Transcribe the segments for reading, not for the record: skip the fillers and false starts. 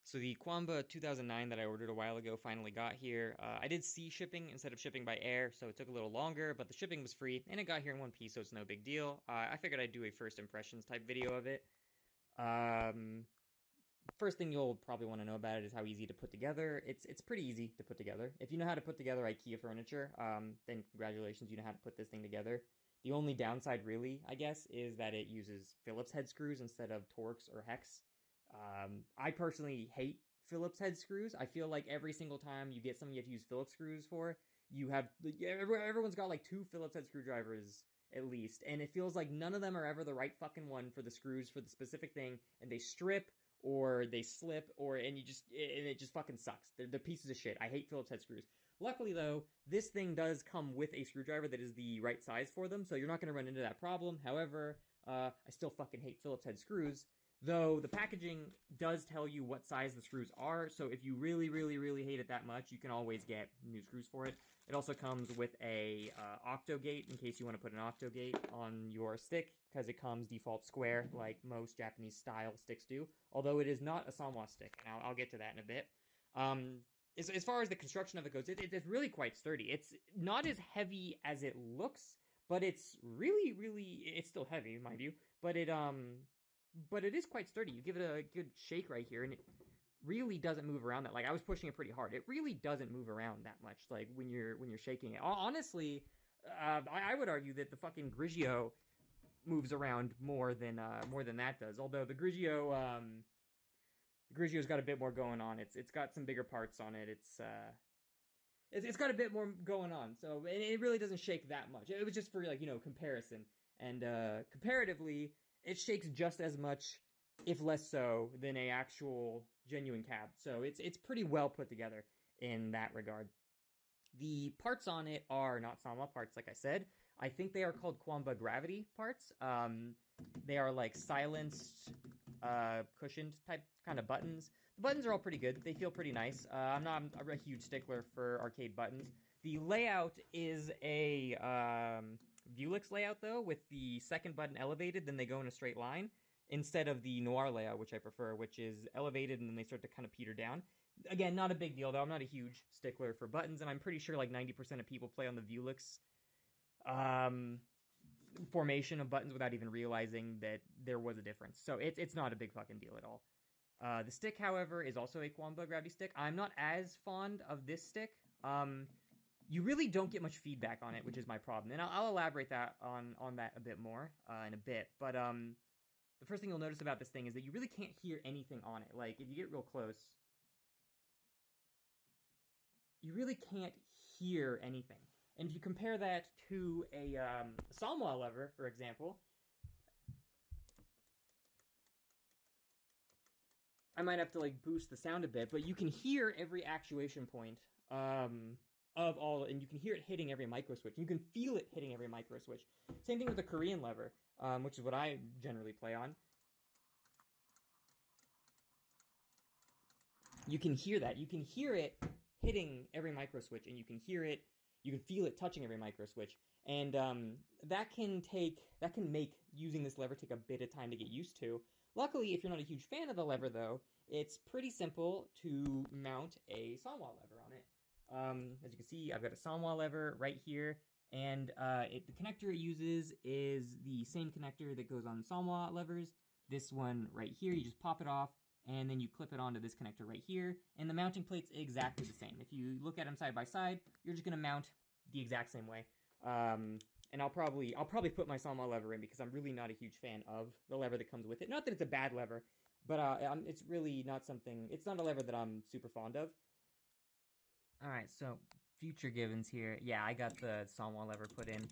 So the Qanba 2009 that I ordered a while ago finally got here. I did sea shipping instead of shipping by air, so it took a little longer, but the shipping was free, and it got here in one piece, so it's no big deal. I figured I'd do a first impressions type video of it. Um, First thing you'll probably want to know about it is how easy to put together. It's pretty easy to put together. If you know how to put together IKEA furniture, then congratulations, you know how to put this thing together. The only downside, really, I guess, is that it uses Phillips head screws instead of Torx or hex. I personally hate Phillips head screws. I feel like every single time you get something you have to use Phillips screws for, everyone's got like two Phillips head screwdrivers at least, and it feels like none of them are ever the right fucking one for the screws for the specific thing, and they strip or they slip and it just fucking sucks. They're pieces of shit. I hate Phillips head screws. Luckily though, this thing does come with a screwdriver that is the right size for them, so you're not going to run into that problem. However, I still fucking hate Phillips head screws. Though the packaging does tell you what size the screws are, so if you really, really, really hate it that much, you can always get new screws for it. It also comes with a octo gate in case you want to put an octo gate on your stick, because it comes default square like most Japanese style sticks do, although it is not a Sanwa stick, and I'll get to that in a bit. As far as the construction of it goes, it's really quite sturdy. It's not as heavy as it looks, but it's really, really, it's still heavy, mind you, but it is quite sturdy. You give it a good shake right here, and it really doesn't move around that. Like, I was pushing it pretty hard. It really doesn't move around that much, like, when you're shaking it. Honestly, I would argue that the fucking Grigio moves around more than that does. Although the Grigio's got a bit more going on. It's got some bigger parts on it. It's got a bit more going on. So it really doesn't shake that much. It was just for, like, comparison. And comparatively, it shakes just as much, if less so, than a actual genuine cab. So it's pretty well put together in that regard. The parts on it are not Sanwa parts, like I said. I think they are called Qanba gravity parts. They are like silenced, cushioned type kind of buttons. The buttons are all pretty good. They feel pretty nice. I'm not a huge stickler for arcade buttons. The layout is a Viewlix layout, though, with the second button elevated, then they go in a straight line, instead of the noir layout, which I prefer, which is elevated and then they start to kind of peter down. Again, not a big deal, though. I'm not a huge stickler for buttons, and I'm pretty sure like 90% of people play on the Viewlix formation of buttons without even realizing that there was a difference. So it's not a big fucking deal at all. The stick, however, is also a Qanba gravity stick. I'm not as fond of this stick. You really don't get much feedback on it, which is my problem. And I'll elaborate on that a bit more in a bit. But the first thing you'll notice about this thing is that you really can't hear anything on it. Like, if you get real close, you really can't hear anything. And if you compare that to a Sanwa lever, for example, I might have to like boost the sound a bit, but you can hear every actuation point of all, and you can hear it hitting every micro switch. You can feel it hitting every micro switch. Same thing with the Korean lever, which is what I generally play on. You can hear that. You can hear it hitting every micro switch, and you can feel it touching every micro switch. And that can make using this lever take a bit of time to get used to. Luckily, if you're not a huge fan of the lever, though, it's pretty simple to mount a Sanwa lever on it. As you can see, I've got a Sanwa lever right here, and the connector it uses is the same connector that goes on Sanwa levers. This one right here, you just pop it off, and then you clip it onto this connector right here, and the mounting plate's exactly the same. If you look at them side by side, you're just gonna mount the exact same way. And I'll probably put my Sanwa lever in because I'm really not a huge fan of the lever that comes with it. Not that it's a bad lever, but it's really not something. It's not a lever that I'm super fond of. All right, so future givens here. Yeah, I got the Sanwa lever put in.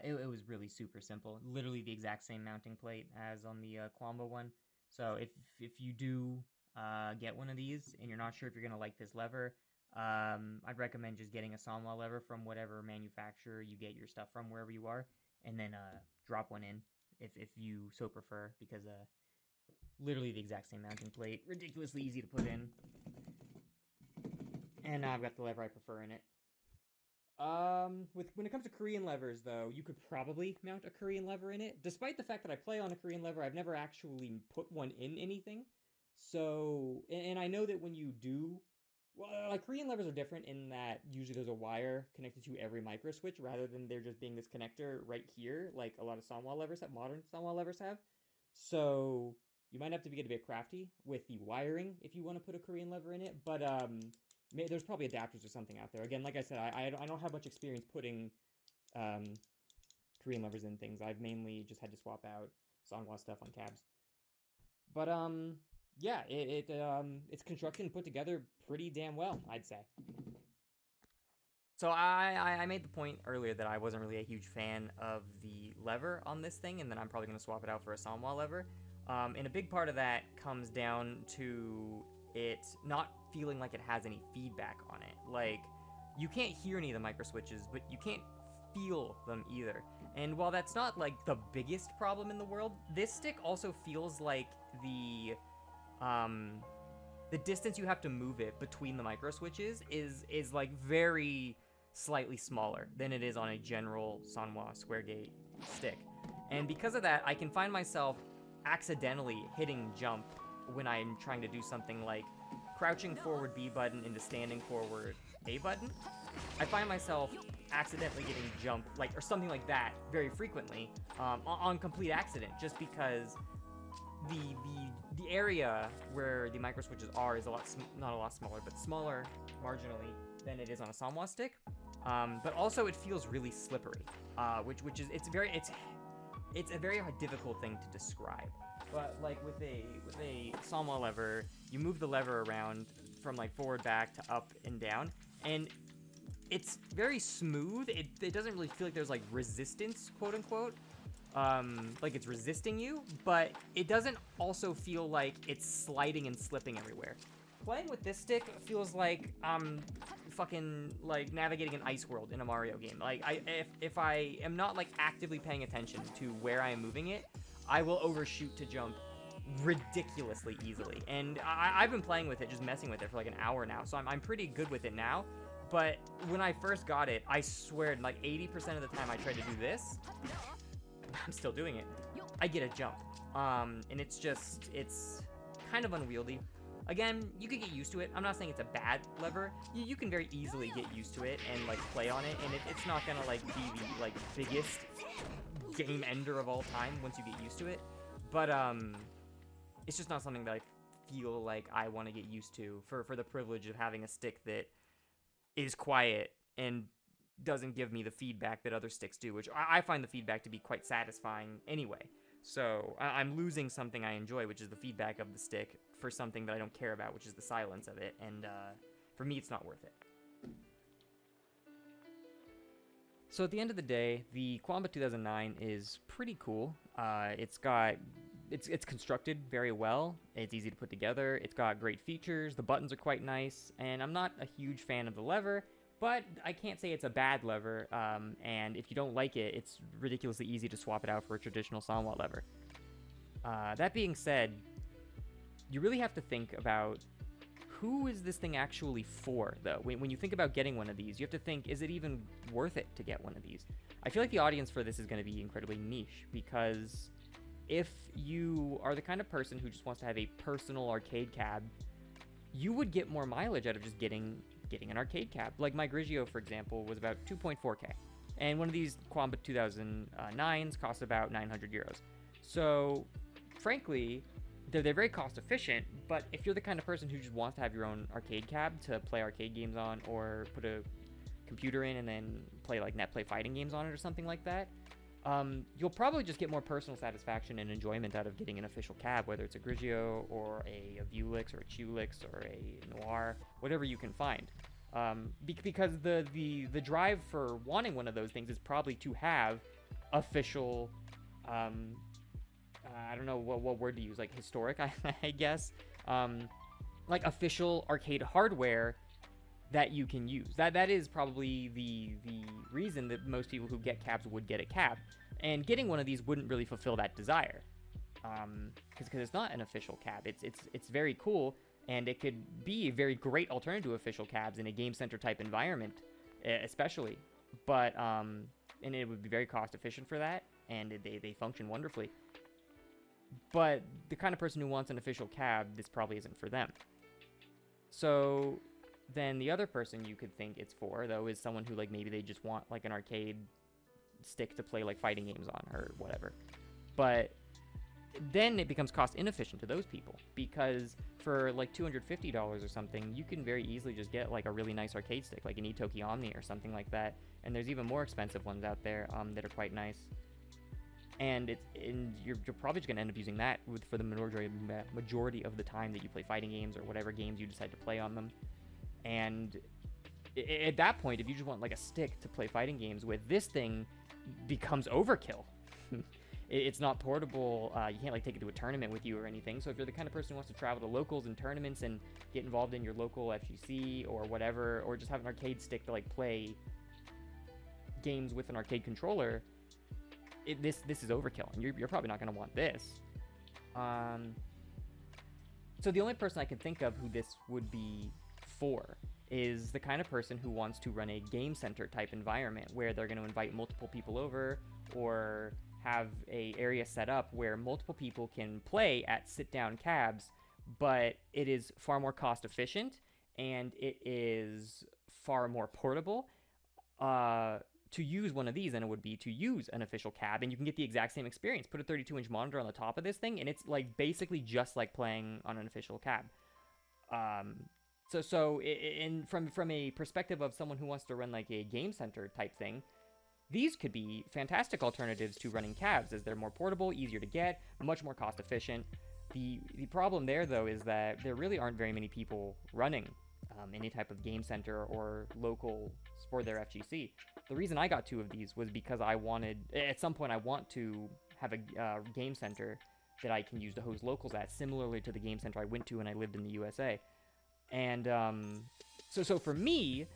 It was really super simple. Literally the exact same mounting plate as on the Qanba one. So if you do get one of these and you're not sure if you're gonna like this lever, I'd recommend just getting a Sanwa lever from whatever manufacturer you get your stuff from, wherever you are, and then drop one in if you so prefer, because literally the exact same mounting plate, ridiculously easy to put in, and I've got the lever I prefer in it. When it comes to Korean levers, though, you could probably mount a Korean lever in it. Despite the fact that I play on a Korean lever, I've never actually put one in anything. So, and I know that when you do, well, like Korean levers are different in that usually there's a wire connected to every micro switch rather than there just being this connector right here, like a lot of Sanwa levers have, modern Sanwa levers have. So you might have to get a bit crafty with the wiring if you want to put a Korean lever in it, but there's probably adapters or something out there. Again, like I said, I don't have much experience putting um, Korean levers in things. I've mainly just had to swap out Sanwa stuff on cabs. But yeah, it's constructed and put together pretty damn well, I'd say. So I made the point earlier that I wasn't really a huge fan of the lever on this thing, and then I'm probably going to swap it out for a Sanwa lever. And a big part of that comes down to it not feeling like it has any feedback on it. Like, you can't hear any of the micro switches, but you can't feel them either. And while that's not like the biggest problem in the world, this stick also feels like um the distance you have to move it between the micro switches is like very slightly smaller than it is on a general Sanwa square gate stick. And because of that, I can find myself accidentally hitting jump when I'm trying to do something like crouching forward B button into standing forward A button. I find myself accidentally getting jump, like, or something like that very frequently, on complete accident, just because the area where the micro switches are is not a lot smaller, but smaller marginally than it is on a Sanwa stick. But also it feels really slippery, which is it's a very difficult thing to describe. But like with a Sanwa lever, you move the lever around from like forward, back to up and down, and it's very smooth. It doesn't really feel like there's like resistance, quote unquote. Like it's resisting you, but it doesn't also feel like it's sliding and slipping everywhere. Playing with this stick feels like I'm fucking like navigating an ice world in a Mario game. Like if I am not like actively paying attention to where I am moving it, I will overshoot to jump ridiculously easily. And I've been playing with it, just messing with it for like an hour now, so I'm pretty good with it now. But when I first got it, I swear like 80% of the time I tried to do this, I'm still doing it, I get a jump. And it's kind of unwieldy. Again, you could get used to it. I'm not saying it's a bad lever. You can very easily get used to it and like play on it, and it's not gonna like be the like biggest game ender of all time once you get used to it. But it's just not something that I feel like I want to get used to for the privilege of having a stick that is quiet and doesn't give me the feedback that other sticks do, which I find the feedback to be quite satisfying anyway. So I'm losing something I enjoy, which is the feedback of the stick, for something that I don't care about, which is the silence of it. And for me, it's not worth it. So at the end of the day, the Qanba 2009 is pretty cool. It's constructed very well. It's easy to put together. It's got great features. The buttons are quite nice. And I'm not a huge fan of the lever, but I can't say it's a bad lever. And if you don't like it, it's ridiculously easy to swap it out for a traditional Sanwa lever. That being said, you really have to think about who is this thing actually for, though. When you think about getting one of these, you have to think, is it even worth it to get one of these? I feel like the audience for this is going to be incredibly niche, because if you are the kind of person who just wants to have a personal arcade cab, you would get more mileage out of just getting an arcade cab. Like my Grigio, for example, was about 2.4K. And one of these Qanba 2009s costs about 900 euros. So, frankly, they're very cost efficient, but if you're the kind of person who just wants to have your own arcade cab to play arcade games on, or put a computer in and then play like netplay fighting games on it or something like that, you'll probably just get more personal satisfaction and enjoyment out of getting an official cab, whether it's a Grigio or a Viewlix or a Qlix or a Noir, whatever you can find. Because the drive for wanting one of those things is probably to have official, I don't know what word to use, like historic, I guess, like official arcade hardware that you can use. That is probably the reason that most people who get cabs would get a cab, and getting one of these wouldn't really fulfill that desire, because it's not an official cab. It's very cool, and it could be a very great alternative to official cabs in a game center type environment, especially. But and it would be very cost efficient for that, and they function wonderfully. But the kind of person who wants an official cab, this probably isn't for them. So then the other person you could think it's for, though, is someone who, like, maybe they just want, like, an arcade stick to play, like, fighting games on or whatever. But then it becomes cost inefficient to those people, because for, like, $250 or something, you can very easily just get, like, a really nice arcade stick, like an Itoki Omni or something like that. And there's even more expensive ones out there that are quite nice. And you're probably just going to end up using that for the majority of the time that you play fighting games or whatever games you decide to play on them. And at that point, if you just want like a stick to play fighting games with, this thing becomes overkill. It's not portable. You can't like take it to a tournament with you or anything. So if you're the kind of person who wants to travel to locals and tournaments and get involved in your local FGC or whatever, or just have an arcade stick to like play games with an arcade controller, this is overkill, and you're probably not going to want this. So the only person I can think of who this would be for is the kind of person who wants to run a game center type environment where they're going to invite multiple people over, or have a area set up where multiple people can play at sit-down cabs, but it is far more cost efficient and it is far more portable to use one of these than it would be to use an official cab, and you can get the exact same experience. Put a 32-inch monitor on the top of this thing, and it's like basically just like playing on an official cab. So from a perspective of someone who wants to run like a game center type thing, these could be fantastic alternatives to running cabs, as they're more portable, easier to get, much more cost efficient. The problem there, though, is that there really aren't very many people running any type of game center or local for their FGC. The reason I got 2 of these was because I wanted, at some point I want to have a game center that I can use to host locals at, similarly to the game center I went to when I lived in the USA. And so for me,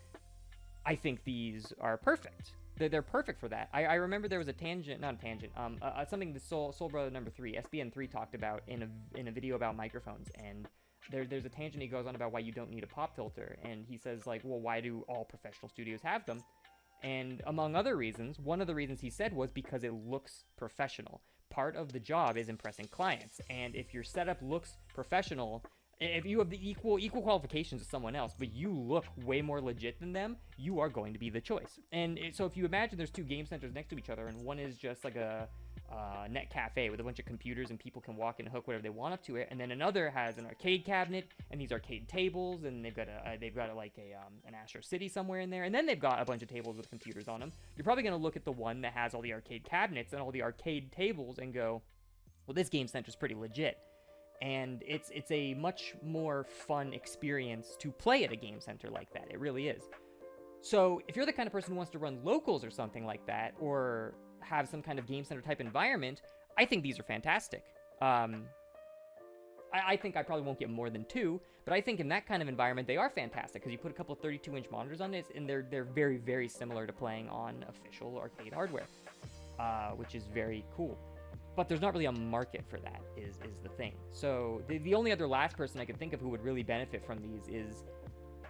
I think these are perfect. They're perfect for that. I remember there was something the Soul Brother number 3, SBN3, talked about in a video about microphones, and there's a tangent he goes on about why you don't need a pop filter, and he says like, well, why do all professional studios have them? And among other reasons, one of the reasons he said was because it looks professional. Part of the job is impressing clients, and if your setup looks professional, if you have the equal qualifications as someone else, but you look way more legit than them, you are going to be the choice. And so if you imagine there's 2 game centers next to each other, and one is just like a net cafe with a bunch of computers and people can walk and hook whatever they want up to it, and then another has an arcade cabinet and these arcade tables, and they've got an Astro City somewhere in there, and then they've got a bunch of tables with computers on them. You're probably going to look at the one that has all the arcade cabinets and all the arcade tables and go, well, this game center's pretty legit. And it's a much more fun experience to play at a game center like that. It really is. So if you're the kind of person who wants to run locals or something like that, or have some kind of game center type environment, I think these are fantastic. I think I probably won't get more than 2, but I think in that kind of environment they are fantastic, because you put a couple of 32-inch monitors on this, and they're very, very similar to playing on official arcade hardware, which is very cool. But there's not really a market for that, is the thing. So the only other last person I could think of who would really benefit from these is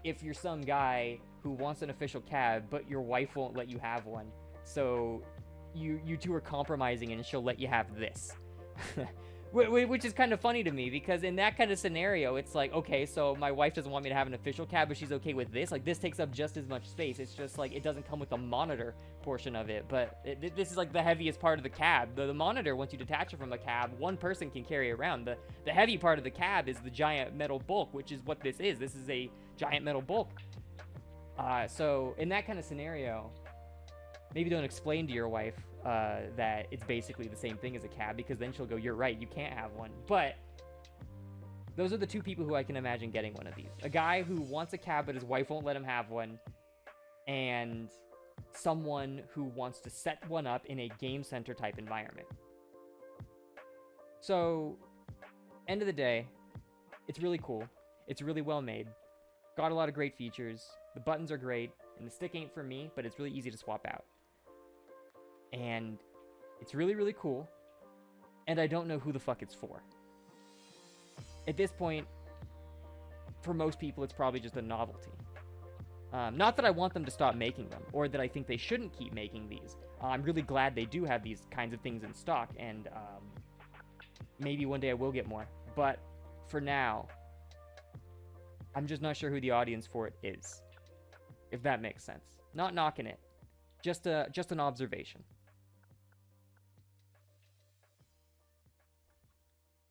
if you're some guy who wants an official cab, but your wife won't let you have one. So you two are compromising, and she'll let you have this. Which is kind of funny to me, because in that kind of scenario, it's like, okay, so my wife doesn't want me to have an official cab, but she's okay with this. Like, this takes up just as much space. It's just like, it doesn't come with the monitor portion of it, but this is like the heaviest part of the cab. The monitor, once you detach it from a cab, one person can carry around. The heavy part of the cab is the giant metal bulk, which is what this is. This is a giant metal bulk. So in that kind of scenario, maybe don't explain to your wife that it's basically the same thing as a cab, because then she'll go, you're right, you can't have one. But those are the 2 people who I can imagine getting one of these. A guy who wants a cab but his wife won't let him have one, and someone who wants to set one up in a game center type environment. So, end of the day, it's really cool. It's really well made. Got a lot of great features. The buttons are great, and the stick ain't for me, but it's really easy to swap out. And it's really, really cool, and I don't know who the fuck it's for. At this point, for most people, it's probably just a novelty. Not that I want them to stop making them, or that I think they shouldn't keep making these. I'm really glad they do have these kinds of things in stock, and Maybe one day I will get more. But for now, I'm just not sure who the audience for it is. If that makes sense. Not knocking it. Just an observation.